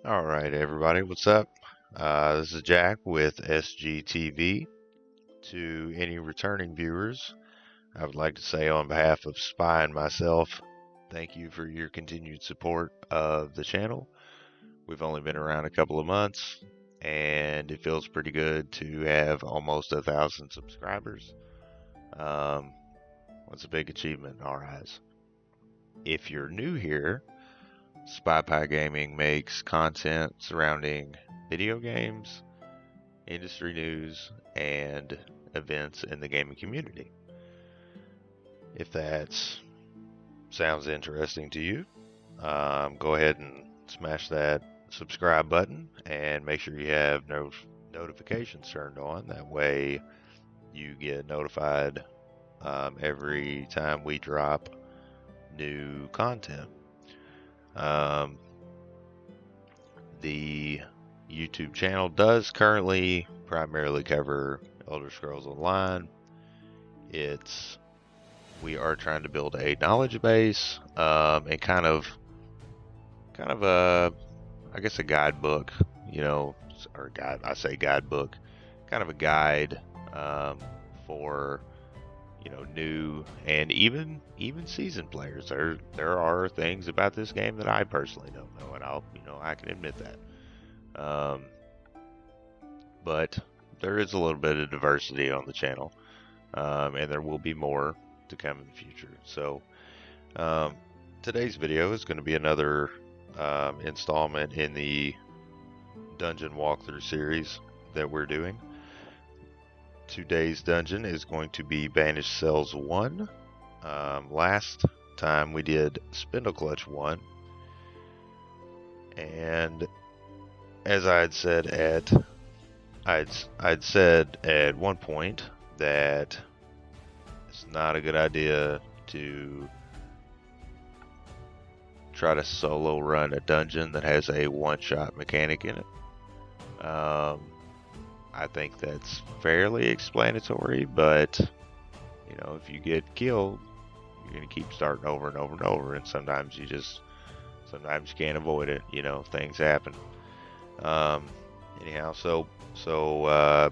All right, everybody, what's up? This is Jack with SGTV. To any returning viewers, I would like to say on behalf of Spy and myself, thank you for your continued support of the channel. We've only been around a couple of months, and it feels pretty good to have almost 1,000 subscribers. Um, That's a big achievement in our eyes. If you're new here, Spy Pie Gaming makes content surrounding video games, industry news, and events in the gaming community. If that sounds interesting to you, go ahead and smash that subscribe button and make sure you have notifications turned on. That way you get notified every time we drop new content. Um, the YouTube channel does currently primarily cover Elder Scrolls Online. We are trying to build a knowledge base and kind of a, I guess, a guidebook, or guide. I say guidebook, kind of a guide for new and even seasoned players. There are things about this game that I personally don't know, and I can admit that. But there is a little bit of diversity on the channel, and there will be more to come in the future. So today's video is going to be another installment in the dungeon walkthrough series that we're doing. Today's dungeon is going to be Banished Cells 1. Last time we did Spindle Clutch 1, and as I'd said at one point that it's not a good idea to try to solo run a dungeon that has a one-shot mechanic in it. I think that's fairly explanatory, but if you get killed, you're gonna keep starting over and over and over, and sometimes you can't avoid it. Things happen. Anyhow, so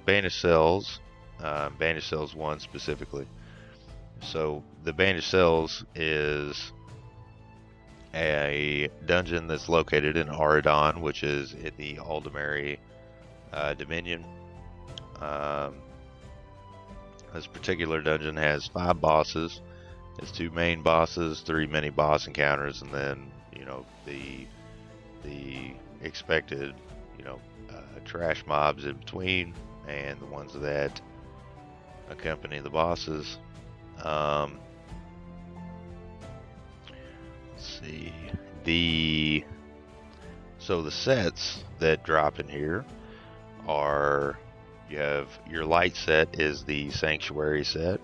Banished Cells, Banished Cells 1 specifically. So the Banished Cells is a dungeon that's located in Auridon, which is in the Altmer Dominion. This particular dungeon has 5 bosses. It's 2 main bosses, 3 mini boss encounters, and then the expected trash mobs in between, and the ones that accompany the bosses. Let's see, so the sets that drop in here are, you have your light set is the Sanctuary set,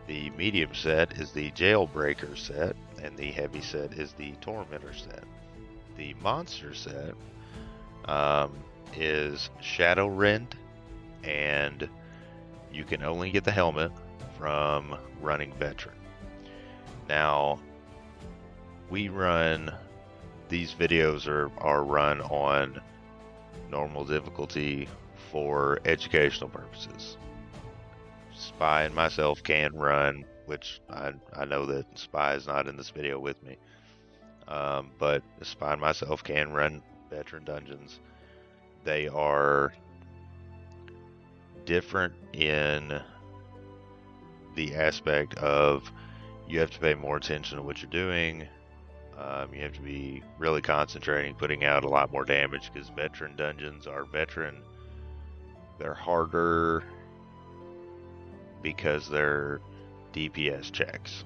the medium set is the Jailbreaker set, and the heavy set is the Tormentor set. The monster set is Shadowrend, and you can only get the helmet from running Veteran. Now, these videos are run on normal difficulty for educational purposes. Spy and myself can run, which I know that Spy is not in this video with me, but Spy and myself can run Veteran dungeons. They are different in the aspect of you have to pay more attention to what you're doing. You have to be really concentrating, putting out a lot more damage, because Veteran dungeons are they're harder because they're DPS checks.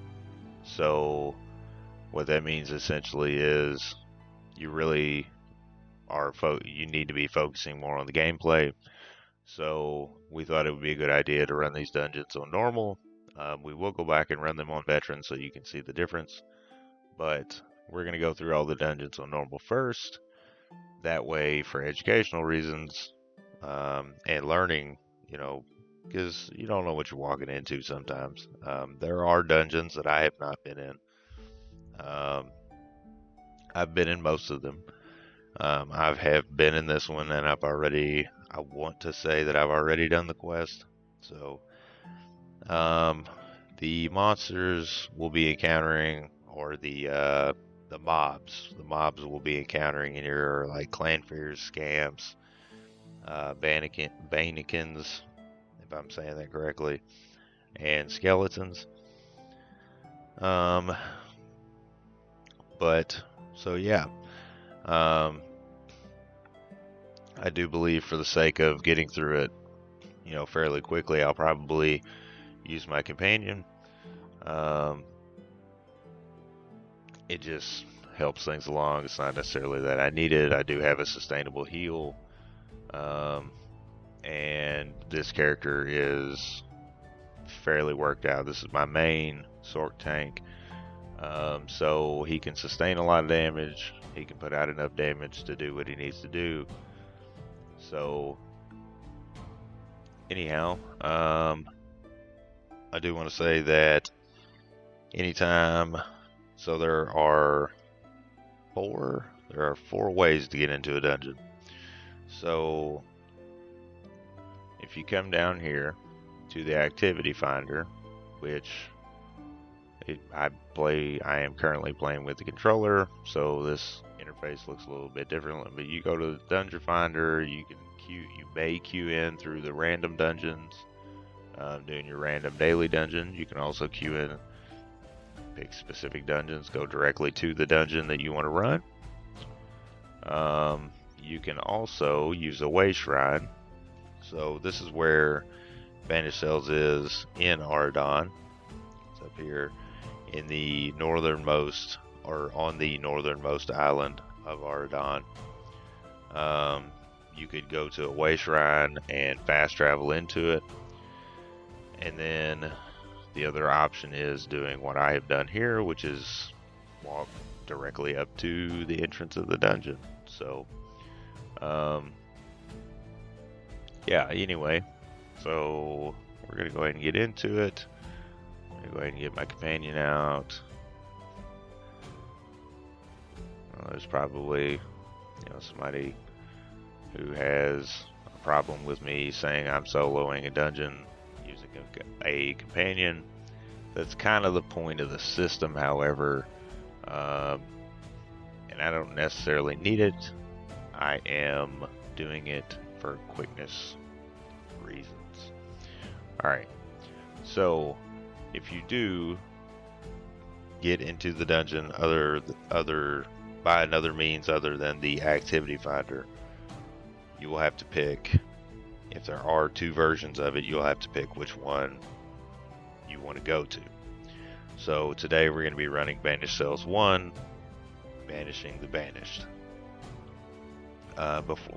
So what that means essentially is you really you need to be focusing more on the gameplay. So we thought it would be a good idea to run these dungeons on normal. We will go back and run them on Veteran so you can see the difference, but we're going to go through all the dungeons on normal first. That way, for educational reasons and learning, because you don't know what you're walking into sometimes. There are dungeons that I have not been in. I've been in most of them. I have been in this one, and I want to say that I've already done the quest. So, um, the monsters we'll be encountering, or the mobs we'll be encountering in here are like Clannfears, scamps, Banikins, if I'm saying that correctly, and skeletons. Um, but so yeah, um, I do believe for the sake of getting through it, fairly quickly, I'll probably use my companion. Um, it just helps things along. It's not necessarily that I need it. I do have a sustainable heal. And this character is fairly worked out. This is my main Sork tank. So he can sustain a lot of damage. He can put out enough damage to do what he needs to do. So, anyhow, I do want to say that anytime, so there are four ways to get into a dungeon. So, if you come down here to the activity finder, which I am currently playing with the controller, so this interface looks a little bit different. But you go to the dungeon finder, you may queue in through the random dungeons, doing your random daily dungeon. You can also queue in, pick specific dungeons, go directly to the dungeon that you want to run. You can also use a way shrine. So this is where Banished Cells is in Auridon. It's up here in the northernmost, or on the northernmost island of Auridon. You could go to a way shrine and fast travel into it, and then the other option is doing what I have done here, which is walk directly up to the entrance of the dungeon. So, yeah, anyway, so we're going to go ahead and get into it. I'm going to go ahead and get my companion out. There's probably, somebody who has a problem with me saying I'm soloing a dungeon using a companion. That's kind of the point of the system, however, and I don't necessarily need it. I am doing it for quickness reasons. Alright, so if you do get into the dungeon by another means other than the activity finder, you will have to pick, if there are two versions of it, you'll have to pick which one you want to go to. So today we're going to be running Banished Cells 1, Banishing the Banished.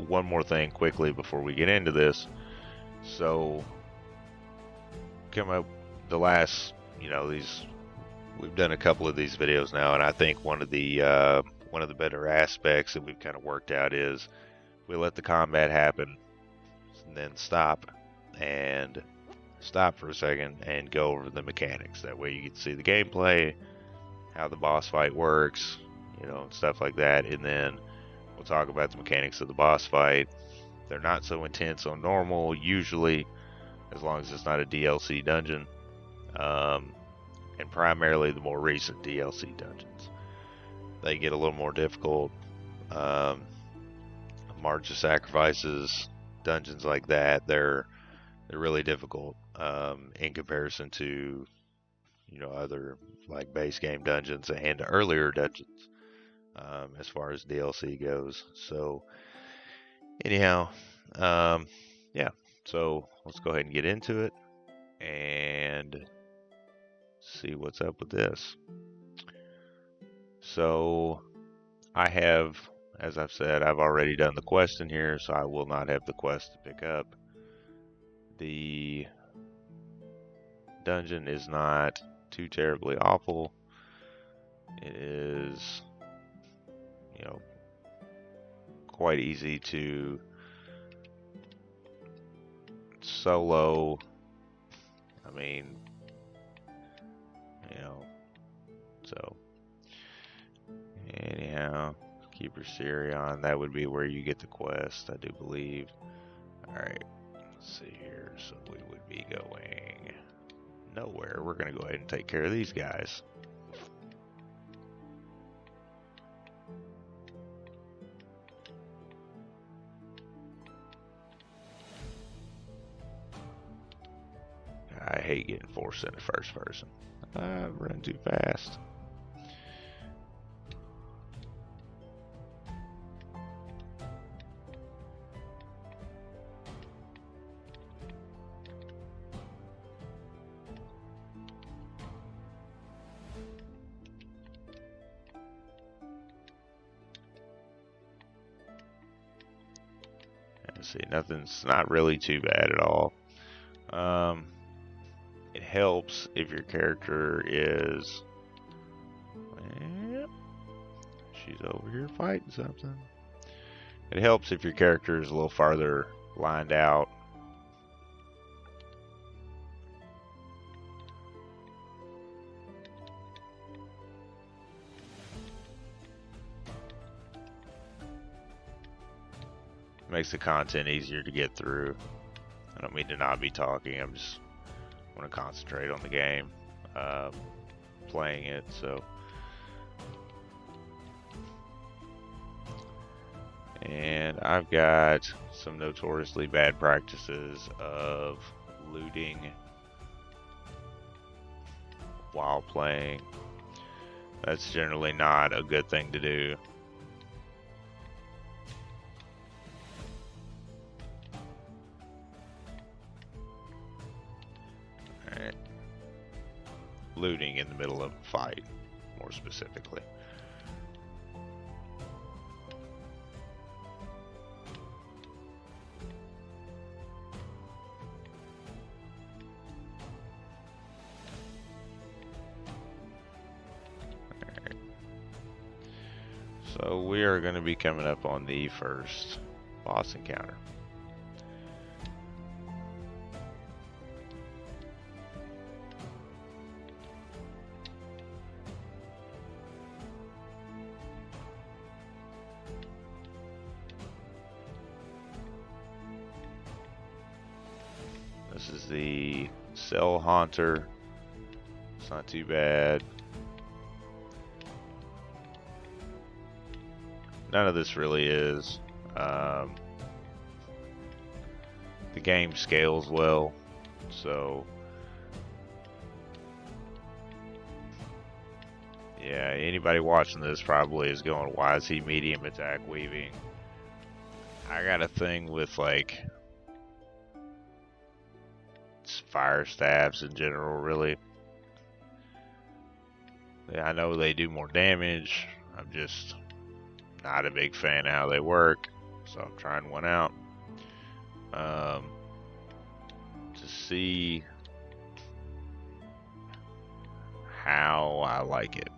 One more thing quickly before we get into this. So, the last, we've done a couple of these videos now, and I think one of the better aspects that we've kind of worked out is we let the combat happen, and then stop for a second and go over the mechanics. That way you get to see the gameplay, how the boss fight works, and stuff like that, and then we'll talk about the mechanics of the boss fight. They're not so intense on normal, usually, as long as it's not a DLC dungeon, and primarily the more recent DLC dungeons. They get a little more difficult. March of Sacrifices, dungeons like that, they're really difficult in comparison to other like base game dungeons and earlier dungeons as far as DLC goes. So anyhow, yeah, so let's go ahead and get into it and see what's up with this. So I have, as I've said, I've already done the quest in here, so I will not have the quest to pick up. The dungeon is not too terribly awful. It is, quite easy to solo. I mean, so anyhow, keep Super Cirion, that would be where you get the quest, I do believe. Alright, let's see here. So we would be going nowhere. We're going to go ahead and take care of these guys. I hate getting forced into first person. I'm running too fast. Let's see, nothing's not really too bad at all. It helps if your character is... She's over here fighting something. It helps if your character is a little farther lined out. It makes the content easier to get through. I don't mean to not be talking, I'm just want to concentrate on the game, playing it, so. And I've got some notoriously bad practices of looting while playing. That's generally not a good thing to do. Alright. Looting in the middle of a fight, more specifically. So we are going to be coming up on the first boss encounter. This is the Cell Haunter. It's not too bad. None of this really is. The game scales well, so yeah, anybody watching this probably is going, why is he medium attack weaving? I got a thing with like fire staffs in general, really. Yeah, I know they do more damage. I'm just not a big fan of how they work, so I'm trying one out to see how I like it.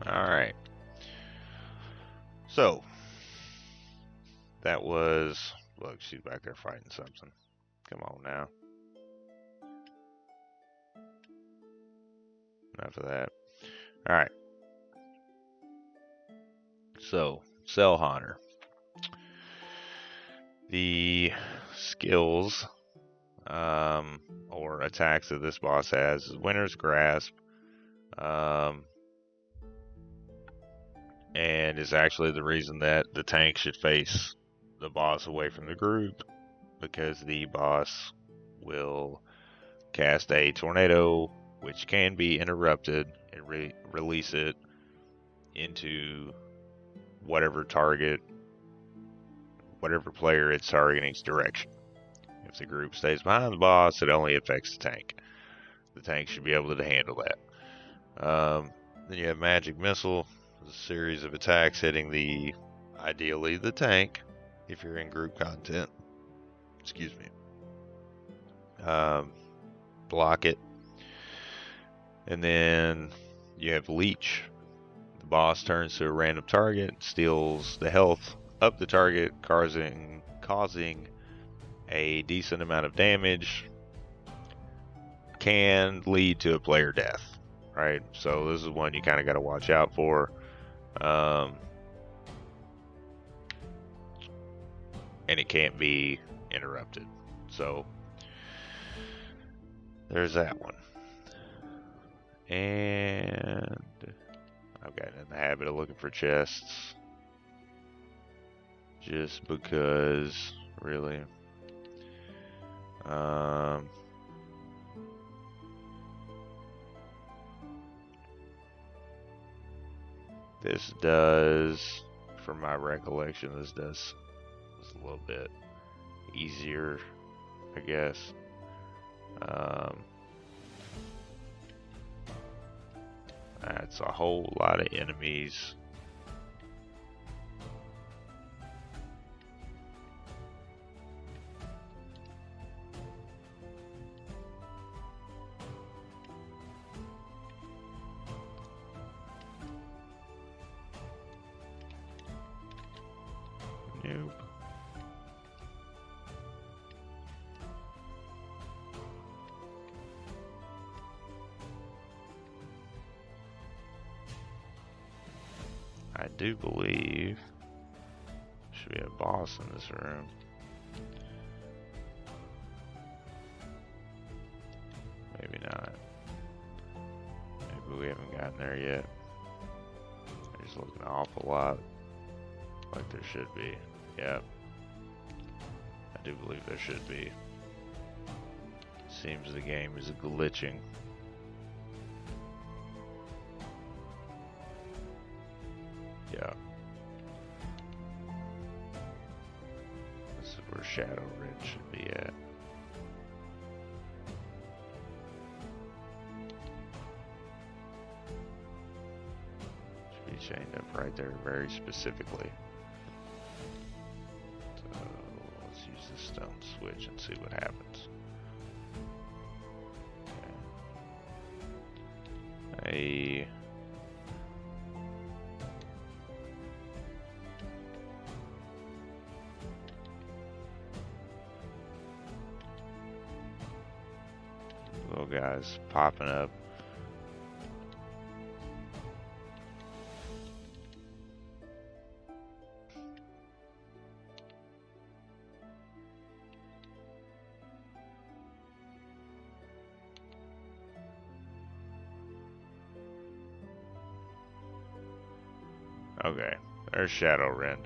Alright, so that was, look, she's back there fighting something. Come on now. Enough of that. Alright. So, Cell Haunter. The skills or attacks that this boss has is Winter's Grasp. And is actually the reason that the tank should face the boss away from the group, because the boss will cast a tornado which can be interrupted and release it into whatever target, whatever player it's targeting's direction. If the group stays behind the boss, it only affects the tank. The tank should be able to handle that. Then you have Magic Missile, a series of attacks hitting ideally the tank, if you're in group content. Excuse me. Block it. And then you have Leech. The boss turns to a random target, steals the health of the target, causing a decent amount of damage can lead to a player death, right? So this is one you kind of got to watch out for. And it can't be interrupted. So there's that one. And I've gotten in the habit of looking for chests. Just because, really. This does, from my recollection, this does a little bit easier, I guess. That's a whole lot of enemies. Nope. I do believe there should be a boss in this room. Maybe not. Maybe we haven't gotten there yet. There's looking an awful lot like there should be. Yep. I do believe there should be. Seems the game is glitching. Yeah. This is where Shadowrend should be at. Should be chained up right there very specifically. So let's use the stone switch and see what happens. Okay. Little guys popping up. Okay, there's Shadowrend.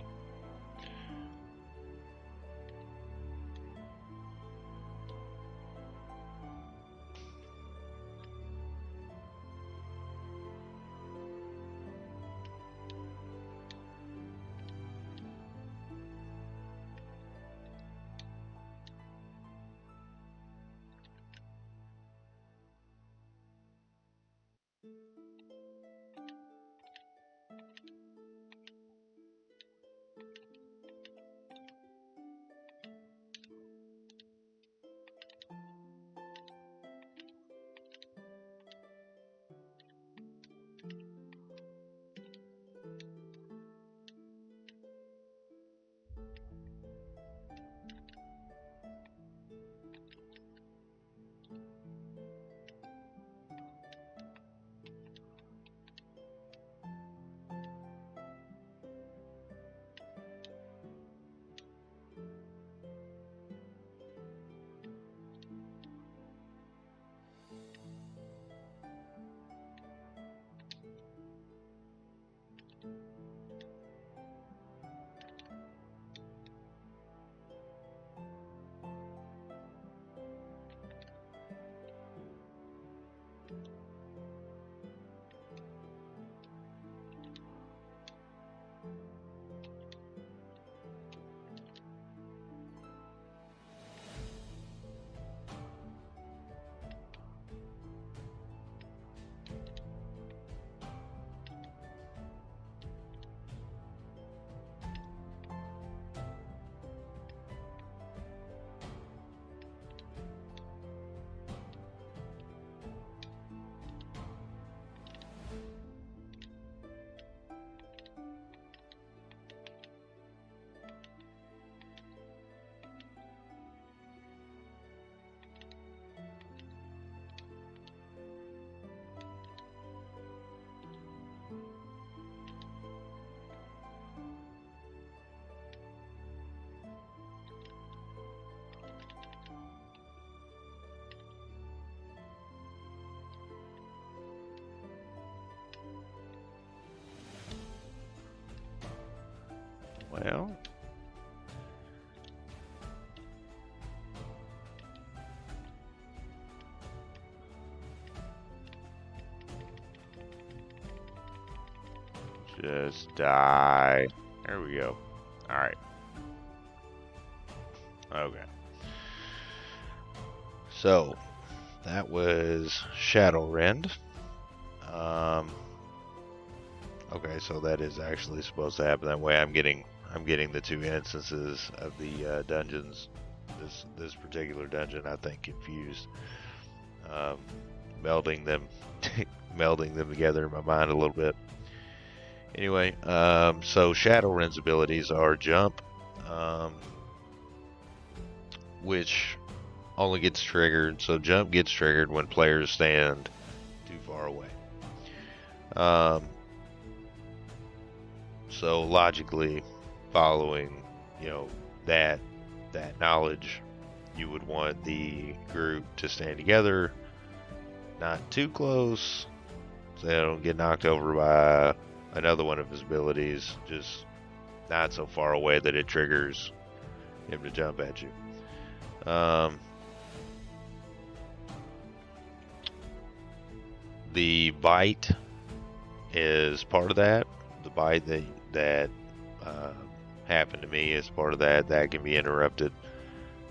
Well, just die. There we go. Alright. Okay. So, that was Shadowrend. Okay, so that is actually supposed to happen that way. I'm getting the two instances of the dungeons. This particular dungeon, I think, confused. Melding them together in my mind a little bit. Anyway, so Shadowrend's abilities are jump, which only gets triggered. So jump gets triggered when players stand too far away. So logically, following, that knowledge, you would want the group to stand together, not too close, so they don't get knocked over by another one of his abilities, just not so far away that it triggers him to jump at you. The bite is part of that. The bite that happened to me is part of that. That can be interrupted.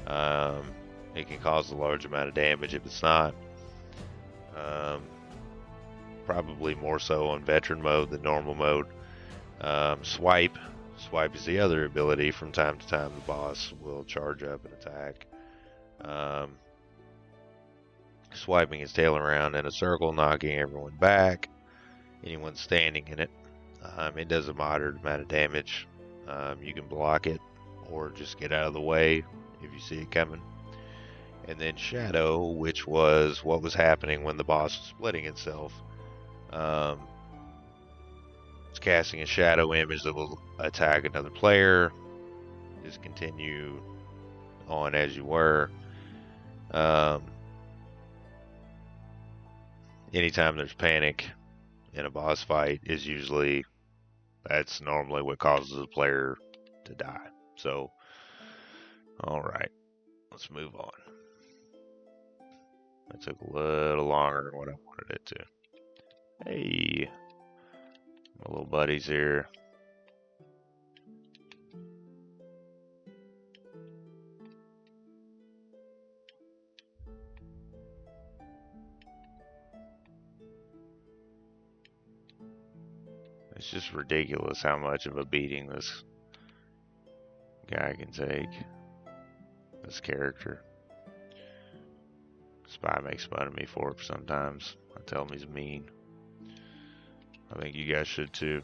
It can cause a large amount of damage if it's not. Probably more so on veteran mode than normal mode. Swipe is the other ability. From time to time, the boss will charge up and attack. Swiping his tail around in a circle, knocking everyone back. Anyone standing in it. It does a moderate amount of damage. You can block it or just get out of the way if you see it coming. And then Shadow, which was what was happening when the boss was splitting itself. It's casting a shadow image that will attack another player. Just continue on as you were. Anytime there's panic in a boss fight that's normally what causes a player to die. So, alright, let's move on. That took a little longer than what I wanted it to. Hey, my little buddies here. It's just ridiculous how much of a beating this guy can take. This character. Spy makes fun of me for it sometimes. I tell him he's mean. I think you guys should too.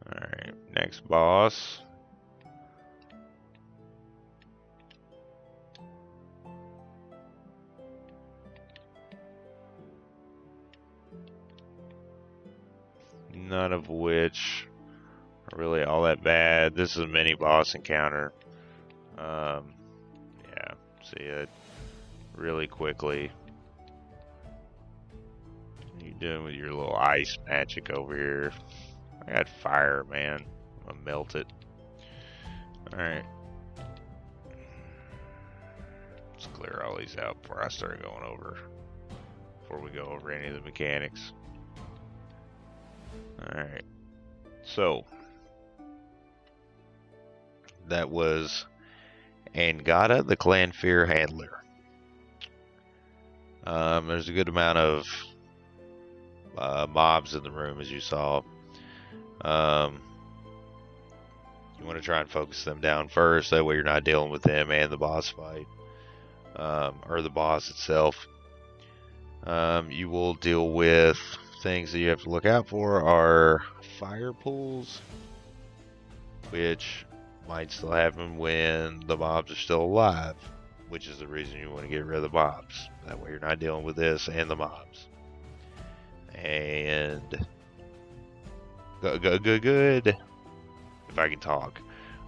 Alright, next boss. None of which are really all that bad. This is a mini boss encounter. Yeah, see it really quickly. What are you doing with your little ice magic over here? I got fire, man. I'm gonna melt it. Alright. Let's clear all these out before I start going over. Before we go over any of the mechanics. Alright. So. That was Angata, the Clannfear handler. There's a good amount of mobs in the room, as you saw. You want to try and focus them down first, that way you're not dealing with them and the boss fight, or the boss itself. You will deal with things that you have to look out for are fire pools, which might still happen when the mobs are still alive, which is the reason you want to get rid of the mobs. That way you're not dealing with this and the mobs. And good, if I can talk.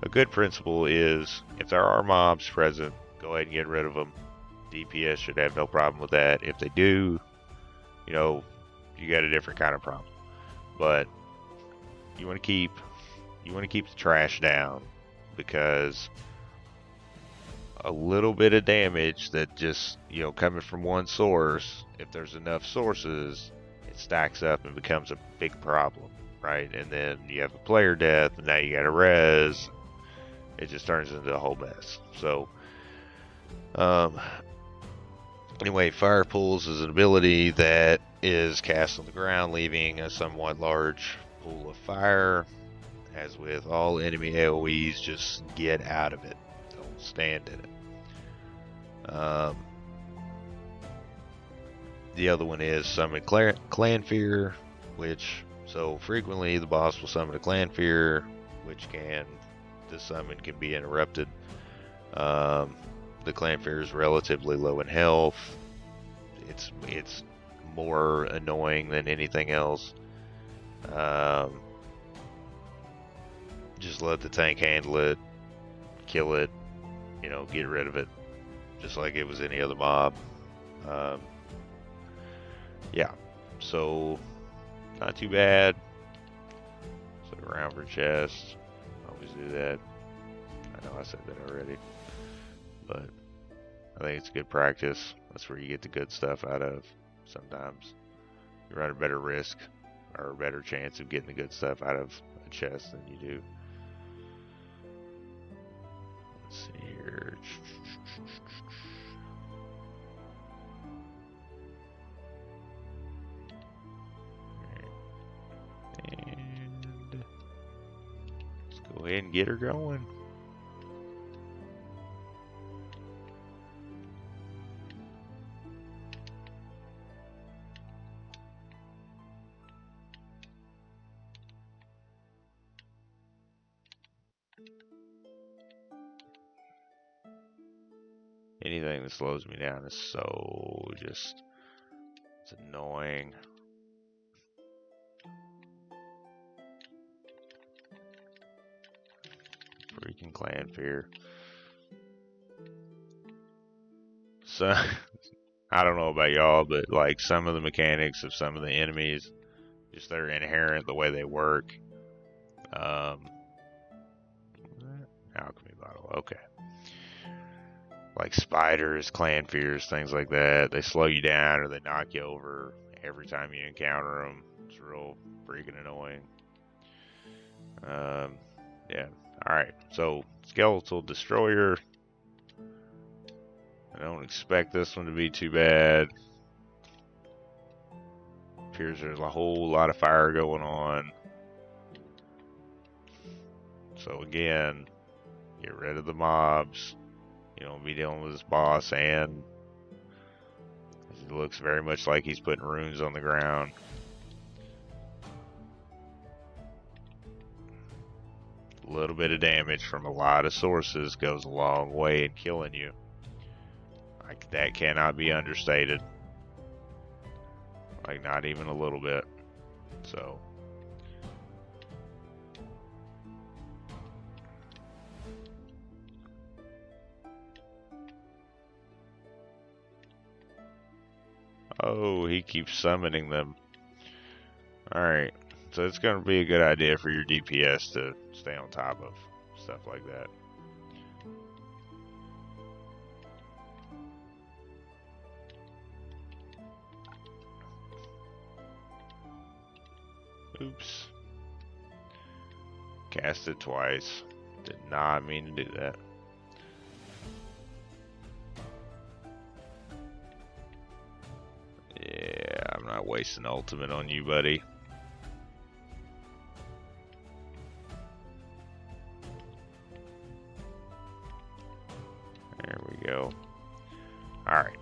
A good principle is, if there are mobs present, go ahead and get rid of them. DPS should have no problem with that. If they do, you got a different kind of problem. but you want to keep the trash down, because a little bit of damage that just, coming from one source, if there's enough sources, it stacks up and becomes a big problem, right? And then you have a player death, and now you got a res. It just turns into a whole mess. So, anyway, Fire Pulls is an ability that is cast on the ground, leaving a somewhat large pool of fire. As with all enemy AoEs, just get out of it. Don't stand in it. The other one is Summon Clannfear, so frequently the boss will summon a Clannfear, the summon can be interrupted. The Clannfear is relatively low in health. It's more annoying than anything else. Just let the tank handle it, kill it, get rid of it, just like it was any other mob. Yeah, so not too bad. So around for chest, always do that. I know I said that already, but I think it's good practice. That's where you get the good stuff out of. Sometimes you run a better risk or a better chance of getting the good stuff out of a chest than you do. Let's see here. And let's go ahead and get her going. Anything that slows me down is it's annoying. Freaking Clannfear. So, I don't know about y'all, but like some of the mechanics of some of the enemies, just they're inherent the way they work. Alchemy bottle, okay. Like spiders, Clannfears, things like that. They slow you down or they knock you over every time you encounter them. It's real freaking annoying. Yeah. Alright, so Skeletal Destroyer. I don't expect this one to be too bad. Appears there's a whole lot of fire going on. So again, get rid of the mobs. You don't be dealing with this boss, and it looks very much like he's putting runes on the ground. A little bit of damage from a lot of sources goes a long way in killing you. Like, that cannot be understated. Like, not even a little bit. So oh, he keeps summoning them. Alright, so it's going to be a good idea for your DPS to stay on top of stuff like that. Oops. Cast it twice. Did not mean to do that. Yeah, I'm not wasting ultimate on you, buddy. There we go. Alright.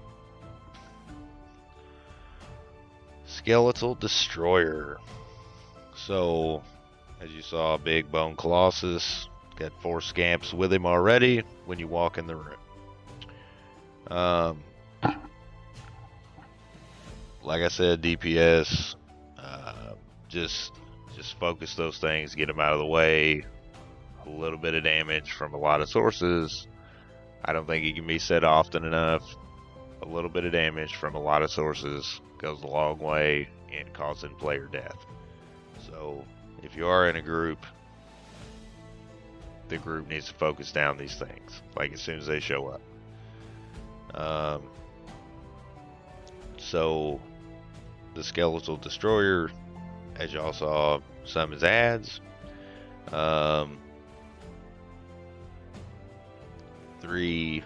Skeletal Destroyer. So, as you saw, Big Bone Colossus. Got 4 scamps with him already when you walk in the room. Like I said, DPS, just focus those things, get them out of the way. A little bit of damage from a lot of sources. I don't think it can be said often enough. A little bit of damage from a lot of sources goes a long way in causing player death. So if you are in a group, the group needs to focus down these things, like as soon as they show up. So the Skeletal Destroyer, as y'all saw, summons ads. 3,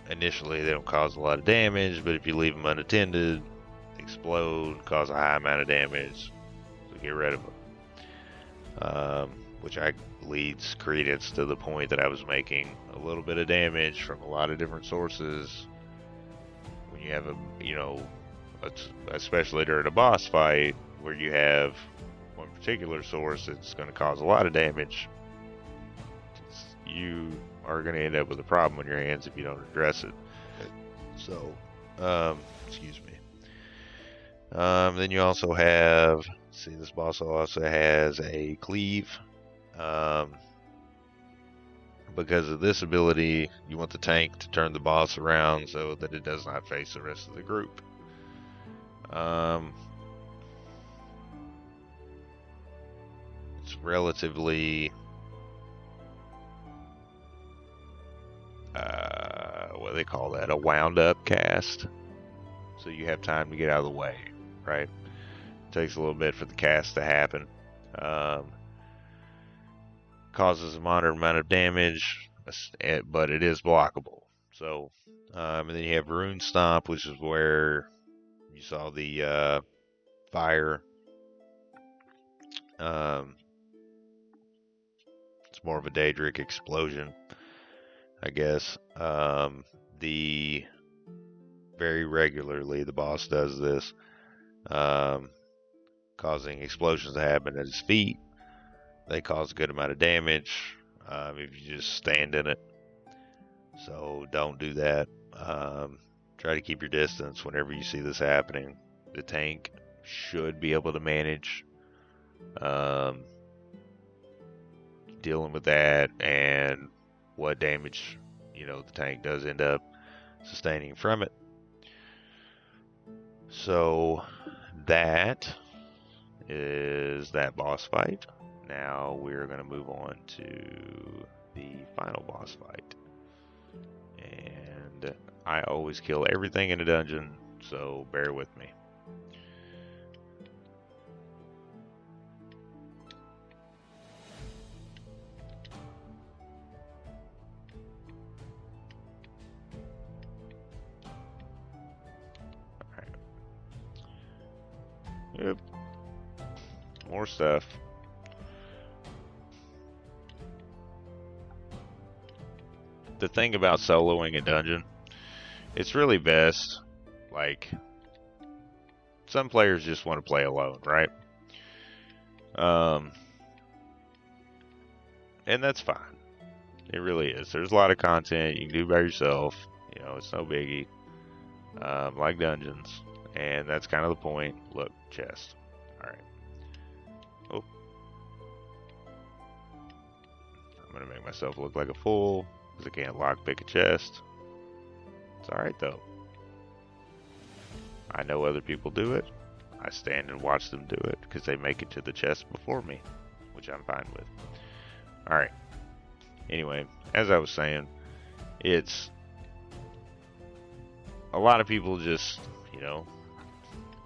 initially they don't cause a lot of damage, but if you leave them unattended, they explode, cause a high amount of damage, so get rid of them. Which leads credence to the point that I was making a little bit of damage from a lot of different sources. When you have especially during a boss fight, where you have one particular source that's going to cause a lot of damage, you are going to end up with a problem on your hands if you don't address it. So, excuse me. Then you also have, see, this boss also has a cleave. Because of this ability, you want the tank to turn the boss around so that it does not face the rest of the group. It's relatively what do they call that? A wound up cast. So you have time to get out of the way, right? It takes a little bit for the cast to happen. Causes a moderate amount of damage, but it is blockable. So, and then you have Rune Stomp, which is where you saw the fire. It's more of a Daedric explosion, I guess. Very regularly the boss does this, causing explosions to happen at his feet. They cause a good amount of damage if you just stand in it. So don't do that. Try to keep your distance whenever you see this happening. The tank should be able to manage dealing with that and what damage the tank does end up sustaining from it. So that is that boss fight. Now we're going to move on to the final boss fight. And I always kill everything in a dungeon, so bear with me. Alright. Yep. More stuff. The thing about soloing a dungeon, it's really best, like, some players just want to play alone, right? And that's fine. It really is. There's a lot of content you can do by yourself. It's no biggie. Like dungeons. And that's kind of the point. Look, chest. Alright. Oh. I'm going to make myself look like a fool, because I can't lockpick a chest. It's alright though. I know other people do it. I stand and watch them do it, because they make it to the chest before me, which I'm fine with. Alright. Anyway, as I was saying, it's a lot of people just,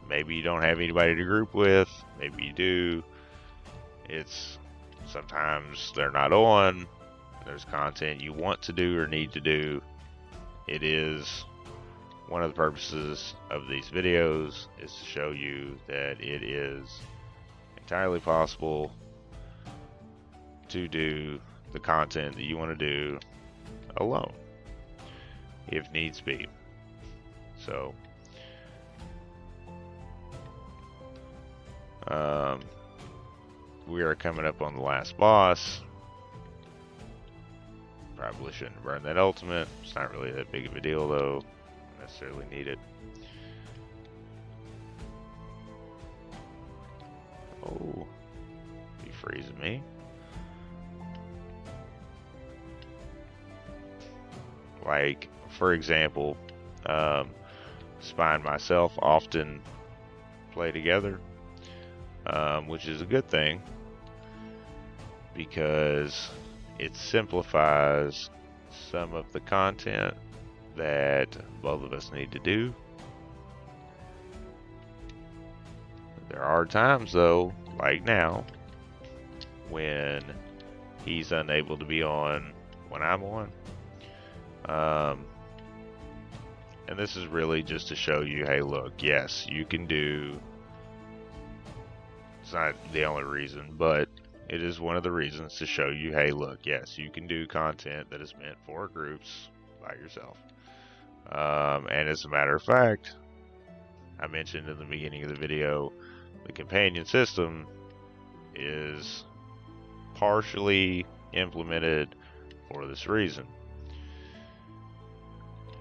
maybe you don't have anybody to group with, maybe you do. It's sometimes they're not on, there's content you want to do or need to do. It is one of the purposes of these videos is to show you that it is entirely possible to do the content that you want to do alone, if needs be. So, we are coming up on the last boss. Probably shouldn't burn that ultimate. It's not really that big of a deal though. Don't necessarily need it. Oh, you freezing me? Like, for example, Spine and myself often play together. which is a good thing because it simplifies some of the content that both of us need to do. There are times, though, like now, when he's unable to be on when I'm on. And this is really just to show you, hey, look, yes, you can do. It's not the only reason, but it is one of the reasons to show you, hey, look, yes, you can do content that is meant for groups by yourself. And as a matter of fact, I mentioned in the beginning of the video, the companion system is partially implemented for this reason.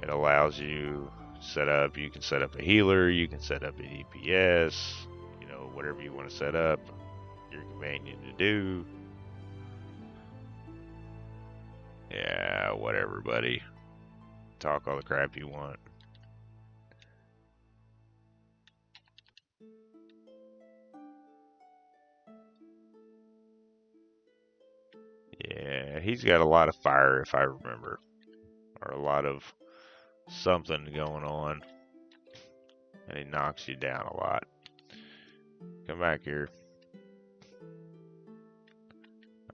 It allows you set up, you can set up a healer, you can set up an DPS, you know, whatever you want to set up your companion to do. Yeah, whatever, buddy. Talk all the crap you want. Yeah, he's got a lot of fire, if I remember. Or a lot of something going on. And he knocks you down a lot. Come back here.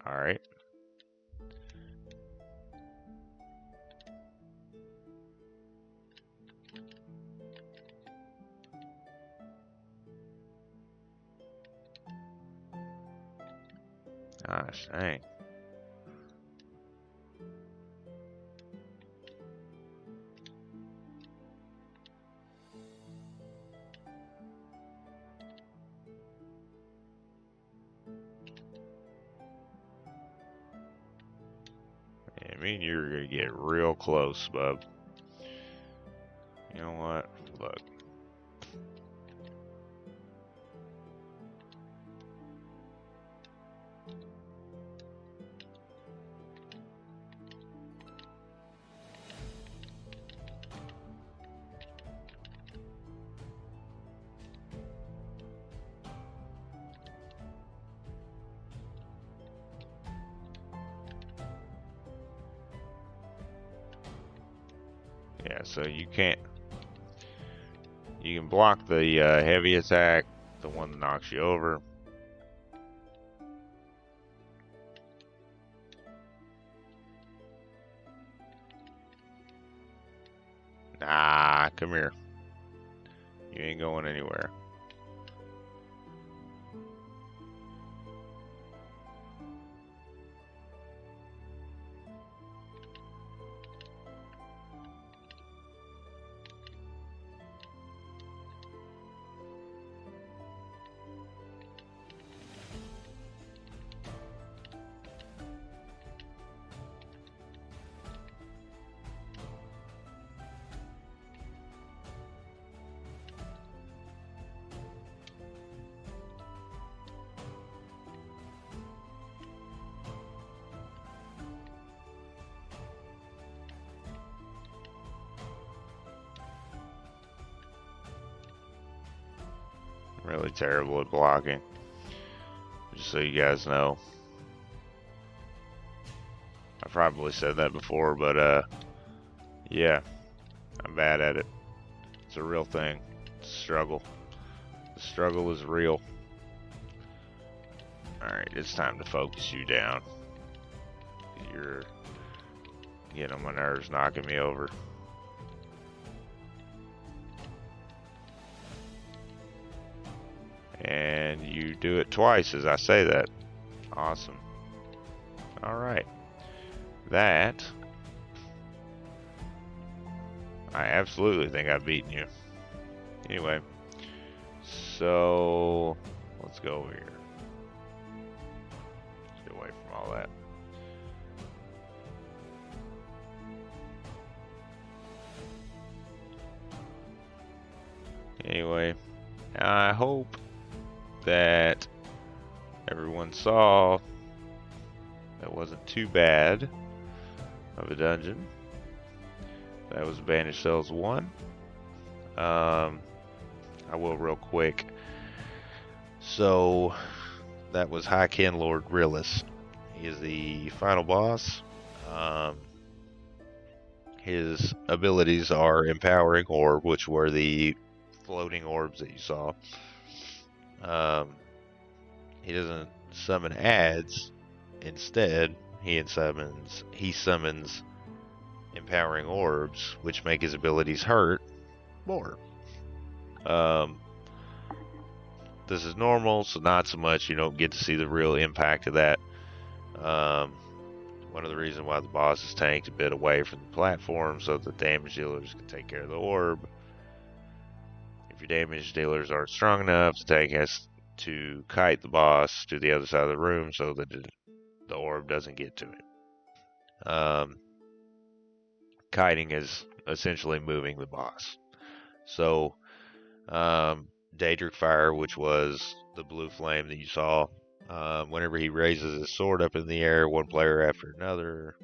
Alright. Gosh, dang. I mean, you're gonna get real close, bub. You know what? Look. Yeah, so you can't. You can block the heavy attack, the one that knocks you over. Nah, come here. You ain't going anywhere. Really terrible at blocking. Just so you guys know. I probably said that before, but yeah, I'm bad at it. It's a real thing. It's a struggle. The struggle is real. Alright, it's time to focus you down. You're getting on my nerves, knocking me over. And you do it twice as I say that. Awesome. Alright. That, I absolutely think I've beaten you. Anyway, so let's go over here. Let's get away from all that. Anyway, I hope that everyone saw that wasn't too bad of a dungeon. That was Banished Cells 1. I will real quick So that was High Kinlord Rilis. He is the final boss. His abilities are Empowering Orb, which were the floating orbs that you saw. He doesn't summon adds. Instead, he summons Empowering Orbs, which make his abilities hurt more. This is normal, so not so much. You don't get to see the real impact of that. One of the reasons why the boss is tanked a bit away from the platform so the damage dealers can take care of the orb. If your damage dealers aren't strong enough, the tank has to kite the boss to the other side of the room so that the orb doesn't get to him. Kiting is essentially moving the boss. So, Daedric Fire, which was the blue flame that you saw, whenever he raises his sword up in the air, one player after another,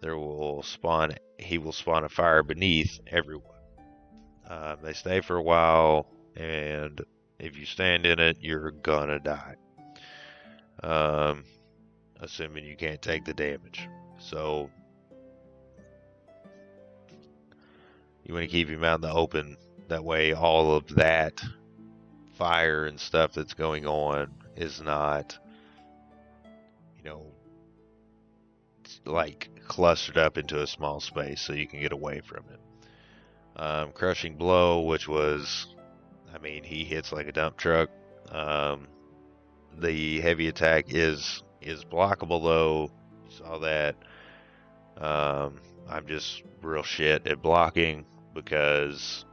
he will spawn a fire beneath everyone. They stay for a while, and if you stand in it, you're gonna die. Assuming you can't take the damage. So, you want to keep him out in the open. That way, all of that fire and stuff that's going on is not, like clustered up into a small space, so you can get away from it. Crushing Blow, which was, he hits like a dump truck. The heavy attack is blockable though. You saw that. I'm just real shit at blocking because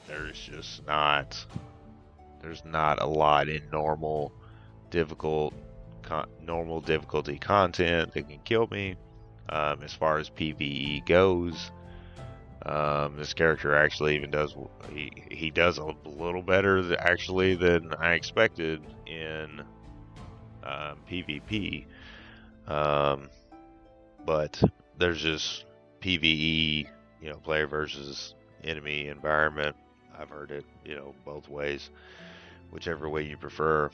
there's not a lot in normal difficulty content that can kill me. As far as PvE goes, this character actually even does he does a little better actually than I expected in PvP. But there's just PvE, player versus enemy environment. I've heard it, both ways. Whichever way you prefer,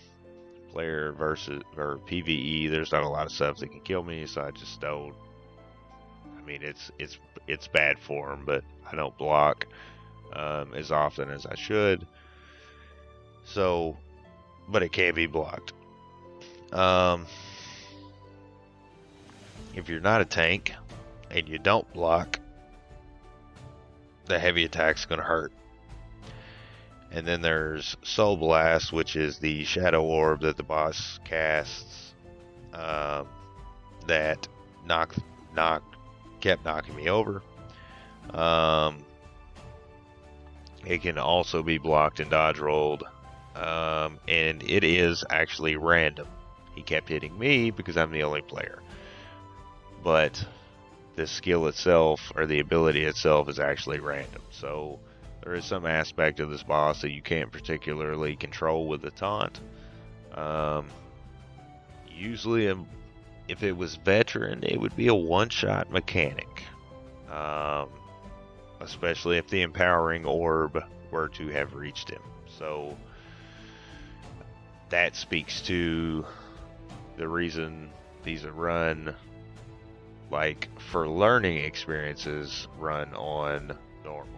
player versus or PvE, there's not a lot of stuff that can kill me, so I just don't. It's bad form, but I don't block as often as I should. So, but it can be blocked. If you're not a tank and you don't block, the heavy attack's going to hurt. And then there's Soul Blast, which is the shadow orb that the boss casts that kept knocking me over. It can also be blocked and dodge rolled, and it is actually random. He kept hitting me because I'm the only player. But the skill itself, or the ability itself, is actually random. So there is some aspect of this boss that you can't particularly control with the taunt. Usually, if it was veteran, it would be a one-shot mechanic. Especially if the empowering orb were to have reached him. So that speaks to the reason these are run, like, for learning experiences, run on normal.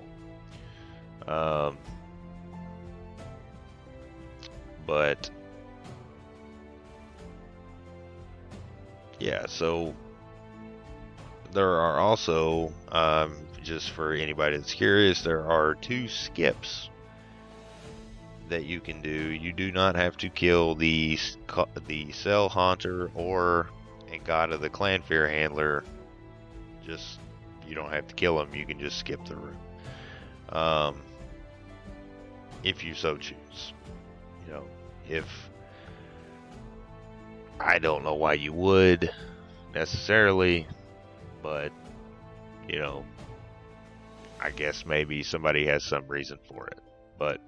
But yeah, so there are also, just for anybody that's curious, there are 2 skips that you can do. You do not have to kill the Cell Haunter or Angata the Clannfear handler. You don't have to kill them. You can just skip the room. If you so choose. If I don't know why you would necessarily, but I guess maybe somebody has some reason for it. But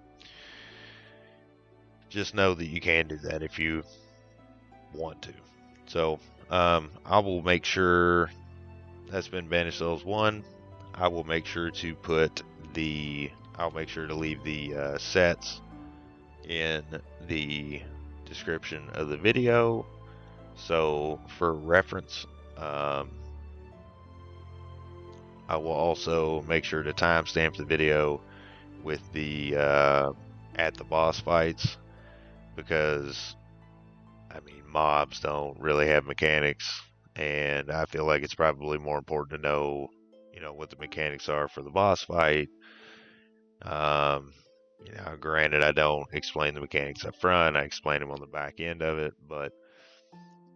just know that you can do that if you want to. So I will make sure that's been Banished Cells 1. I will make sure to leave the sets in the description of the video. So for reference, I will also make sure to timestamp the video with the at the boss fights, because I mean, mobs don't really have mechanics, and I feel like it's probably more important to know, what the mechanics are for the boss fight. Granted, I don't explain the mechanics up front. I explain them on the back end of it, but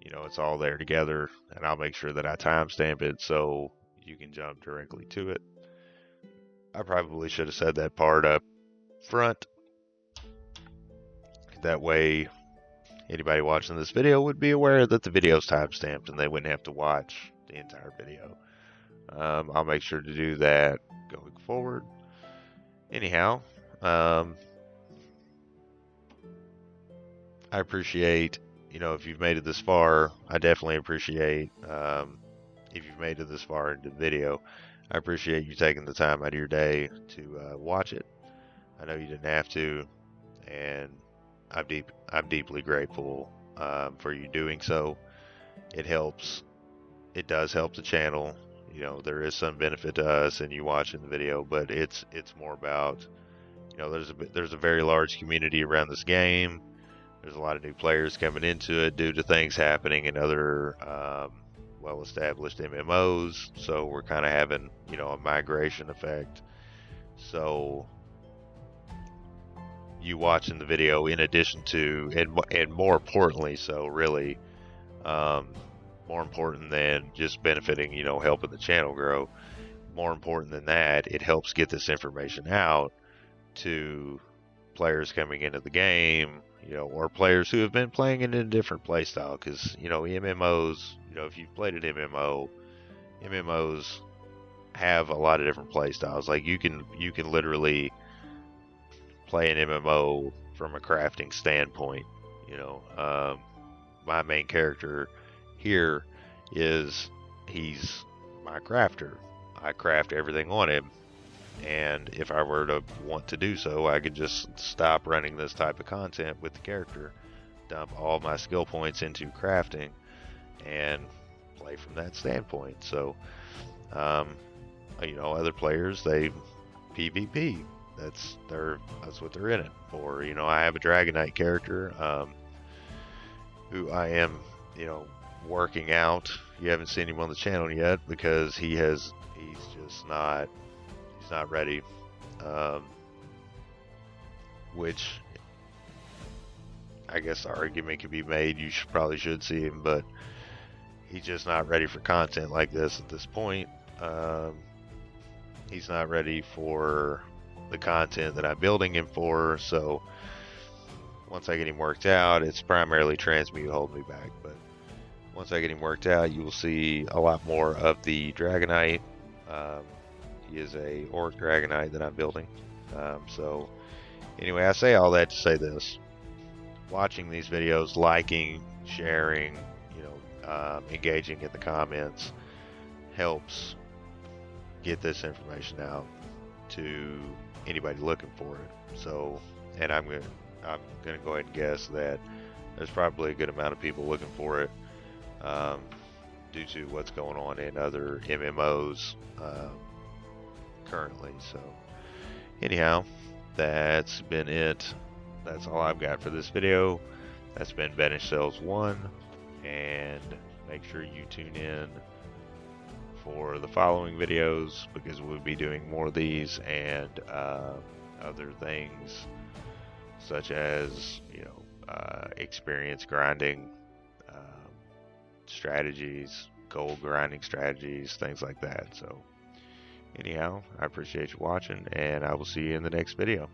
it's all there together, and I'll make sure that I timestamp it so you can jump directly to it. I probably should have said that part up front. That way, anybody watching this video would be aware that the video's timestamped and they wouldn't have to watch the entire video. I'll make sure to do that going forward. Anyhow, I appreciate, if you've made it this far, I definitely appreciate, if you've made it this far into the video, I appreciate you taking the time out of your day to watch it. I know you didn't have to, and I'm deeply grateful for you doing so. It helps. It does help the channel. There is some benefit to us and you watching the video, but it's more about, there's a very large community around this game. There's a lot of new players coming into it due to things happening in other well-established MMOs. So we're kind of having, a migration effect. So you watching the video, in addition to, and more importantly, so really, more important than just benefiting, helping the channel grow, more important than that, it helps get this information out to players coming into the game, or players who have been playing it in a different playstyle. Because, MMOs, if you've played an MMO, MMOs have a lot of different playstyles. Like you can literally play an MMO from a crafting standpoint. My main character here he's my crafter. I craft everything on him, and if I were to want to do so, I could just stop running this type of content with the character, dump all my skill points into crafting, and play from that standpoint. So, other players, they PvP. That's what they're in it for. I have a Dragonite character, who I am, working out. You haven't seen him on the channel yet because he's just not ready. Which I guess the argument can be made. You probably should see him, but he's just not ready for content like this at this point. He's not ready for the content that I'm building him for. So once I get him worked out, it's primarily transmute holding me back. But once I get him worked out, you will see a lot more of the Dragonite. He is a Orc Dragonite that I'm building. So anyway, I say all that to say this. Watching these videos, liking, sharing, engaging in the comments helps get this information out to anybody looking for it. So, and I'm gonna go ahead and guess that there's probably a good amount of people looking for it, due to what's going on in other MMOs currently. So anyhow, that's been it. That's all I've got for this video. That's been Banished Cells 1, and make sure you tune in for the following videos, because we'll be doing more of these and other things such as experience grinding strategies, gold grinding strategies, things like that. So anyhow, I appreciate you watching, and I will see you in the next video.